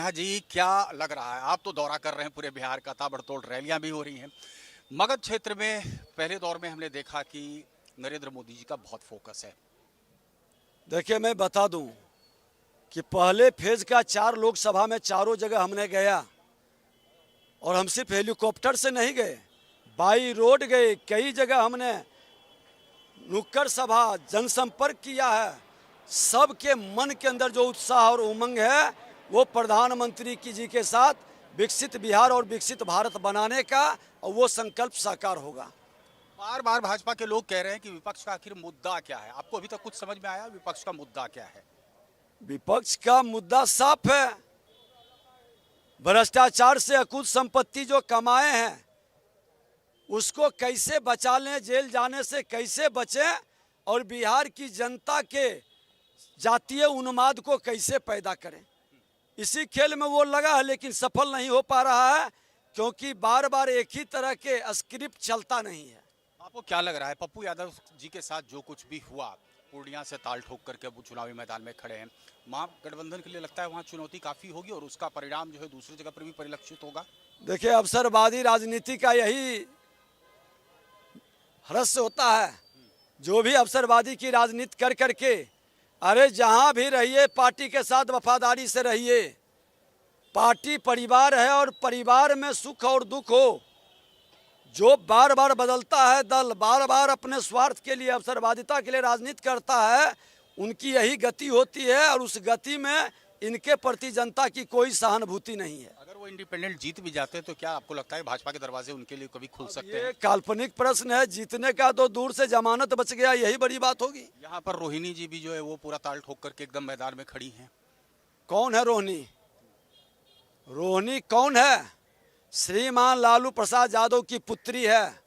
हाँ जी, क्या लग रहा है? आप तो दौरा कर रहे हैं पूरे बिहार का, ताबड़तोड़ रैलियां भी हो रही हैं। मगध क्षेत्र में पहले दौर में हमने देखा कि नरेंद्र मोदी जी का बहुत फोकस है। देखिए, मैं बता दूं कि पहले फेज का 4 लोकसभा में चारों जगह हमने गया और हम सिर्फ हेलीकॉप्टर से नहीं गए, बाई रोड गए। कई जगह हमने नुक्कड़ सभा जनसंपर्क किया है। सबके मन के अंदर जो उत्साह और उमंग है वो प्रधानमंत्री जी के साथ विकसित बिहार और विकसित भारत बनाने का, और वो संकल्प साकार होगा। बार बार भाजपा के लोग कह रहे हैं कि विपक्ष का आखिर मुद्दा क्या है? आपको अभी तक कुछ समझ में आया विपक्ष का मुद्दा क्या है? विपक्ष का मुद्दा साफ है। भ्रष्टाचार से अकुत संपत्ति जो कमाए हैं उसको कैसे बचा लें, जेल जाने से कैसे बचें, और बिहार की जनता के जातीय उन्माद को कैसे पैदा करें। इसी खेल में वो लगा है, लेकिन सफल नहीं हो पा रहा है क्योंकि बार बार एक ही तरह के स्क्रिप्ट चलता नहीं है। आपको क्या लग रहा है पप्पू यादव जी के साथ जो कुछ भी हुआ, पूर्णिया से ताल ठोक करके अब वो चुनावी मैदान में खड़े हैं, महागठबंधन के लिए लगता है वहाँ चुनौती काफी होगी और उसका परिणाम जो है दूसरी जगह पर भी परिलक्षित होगा? देखिए, अवसरवादी राजनीति का यही रहस्य होता है। जो भी अवसरवादी की राजनीति कर करके, अरे जहां भी रहिए पार्टी के साथ वफादारी से रहिए। पार्टी परिवार है और परिवार में सुख और दुख हो। जो बार बार बदलता है दल, बार बार अपने स्वार्थ के लिए, अवसरवादिता के लिए राजनीति करता है, उनकी यही गति होती है और उस गति में इनके प्रति जनता की कोई सहानुभूति नहीं है। अगर वो इंडिपेंडेंट जीत भी जाते हैं तो क्या आपको लगता है भाजपा के दरवाजे उनके लिए कभी खुल सकते हैं? ये काल्पनिक प्रश्न है। जीतने का तो दूर से जमानत बच गया, यही बड़ी बात होगी। यहाँ पर रोहिणी जी भी जो है वो पूरा ताल ठोक करके एकदम मैदान में खड़ी हैं। कौन है रोहिणी? रोहिणी कौन है? श्रीमान लालू प्रसाद यादव की पुत्री है।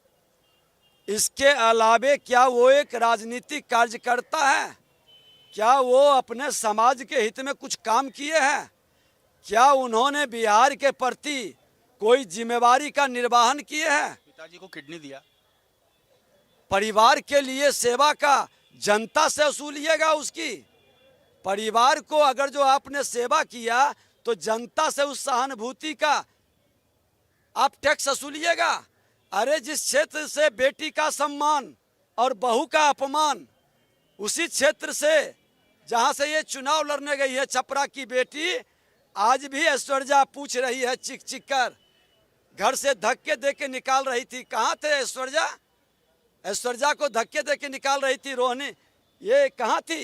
इसके अलावे क्या वो एक राजनीतिक कार्यकर्ता है? क्या वो अपने समाज के हित में कुछ काम किए हैं? क्या उन्होंने बिहार के प्रति कोई जिम्मेवारी का निर्वहन किए हैं? पिताजी को किडनी दिया। परिवार के लिए सेवा का जनता से वसूलिएगा उसकी। परिवार को अगर जो आपने सेवा किया तो जनता से उस सहानुभूति का आप टैक्स वसूलिएगा। अरे जिस क्षेत्र से बेटी का सम्मान और बहू का अपमान, उसी क्षेत्र से जहां से ये चुनाव लड़ने गई है छपरा की बेटी, आज भी ऐश्वर्या पूछ रही है चिक चिक कर। घर से धक्के दे के निकाल रही थी। कहाँ थे ऐश्वर्या? ऐश्वर्या को धक्के दे के निकाल रही थी रोहिणी, ये कहाँ थी?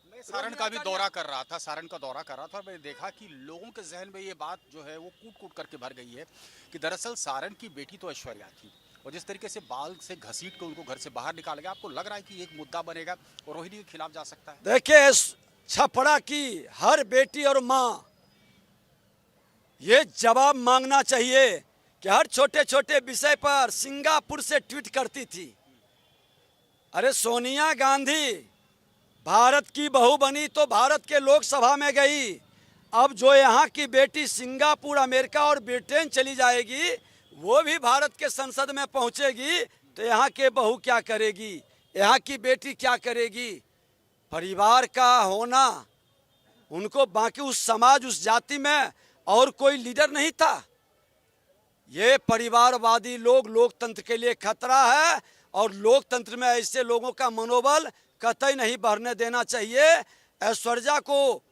मैं सारण का भी दौरा कर रहा था, सारण का दौरा कर रहा था और मैंने देखा कि लोगों के जहन में ये बात जो है वो कूट कूट करके भर गई है कि दरअसल सारण की बेटी तो ऐश्वर्या थी और जिस तरीके से बाल से घसीट कर उनको घर से बाहर निकाल गया, आपको लग रहा है कि एक मुद्दा बनेगा और रोहिणी के खिलाफ जा सकता है? देखिए, छपरा की हर बेटी और माँ ये जवाब मांगना चाहिए कि हर छोटे छोटे विषय पर सिंगापुर से ट्वीट करती थी। अरे सोनिया गांधी भारत की बहू बनी तो भारत के लोकसभा में गई। अब जो यहाँ की बेटी सिंगापुर, अमेरिका और ब्रिटेन चली जाएगी, वो भी भारत के संसद में पहुँचेगी, तो यहाँ के बहू क्या करेगी? यहाँ की बेटी क्या करेगी? परिवार का होना, उनको बाकी उस समाज, उस जाति में और कोई लीडर नहीं था। ये परिवारवादी लोग लोकतंत्र के लिए खतरा है और लोकतंत्र में ऐसे लोगों का मनोबल कतई नहीं बढ़ने देना चाहिए। ऐश्वर्या को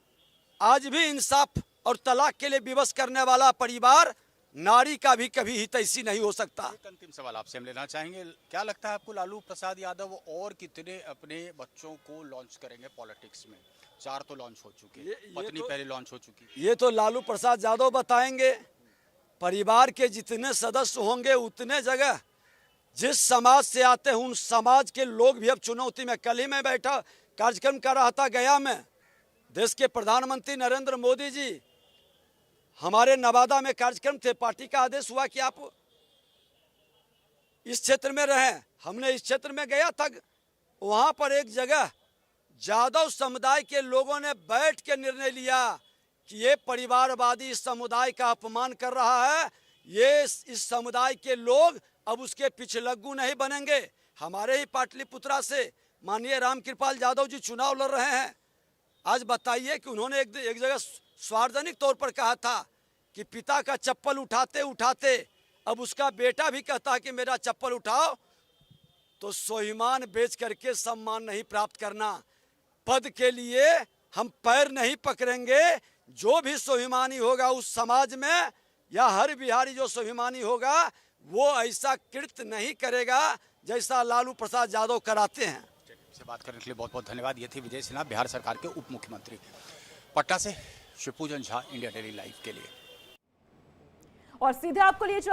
आज भी इंसाफ और तलाक के लिए विवश करने वाला परिवार, नारी का भी कभी हितैषी नहीं हो सकता। एक अंतिम सवाल आपसे हम लेना चाहेंगे, क्या लगता है आपको लालू प्रसाद यादव और कितने अपने बच्चों को लॉन्च करेंगे पॉलिटिक्स में? 4 तो लॉन्च हो चुके, पत्नी तो पहले लॉन्च हो चुकी। ये तो लालू प्रसाद यादव बताएंगे। परिवार के जितने सदस्य होंगे उतने जगह, जिस समाज से आते हैं उन समाज के लोग भी अब चुनौती में। कल ही मैं बैठा कार्यक्रम कर रहा था गया में, देश के प्रधानमंत्री नरेंद्र मोदी जी हमारे नवादा में कार्यक्रम थे। पार्टी का आदेश हुआ कि आप इस क्षेत्र में रहें। हमने इस क्षेत्र में गया था, वहां पर एक जगह यादव समुदाय के लोगों ने बैठ के निर्णय लिया कि ये परिवारवादी समुदाय का अपमान कर रहा है, ये इस समुदाय के लोग अब उसके पिछलग्गू नहीं बनेंगे। हमारे ही पाटलिपुत्रा से माननीय रामकृपाल यादव जी चुनाव लड़ रहे हैं। आज बताइए कि उन्होंने एक जगह सार्वजनिक तौर पर कहा था कि पिता का चप्पल उठाते उठाते अब उसका बेटा भी कहता है कि मेरा चप्पल उठाओ, तो स्वाभिमान बेच करके सम्मान नहीं प्राप्त करना। पद के लिए हम पैर नहीं पकड़ेंगे। जो भी स्वाभिमानी होगा उस समाज में या हर बिहारी जो स्वाभिमानी होगा वो ऐसा कृत्य नहीं करेगा जैसा लालू प्रसाद यादव कराते हैं। से बात करने के लिए बहुत बहुत धन्यवाद। ये थे विजय सिन्हा, बिहार सरकार के उप मुख्यमंत्री। पटना से Shivpujan Jha, India daily live के लिए। और सीधे आपको लिए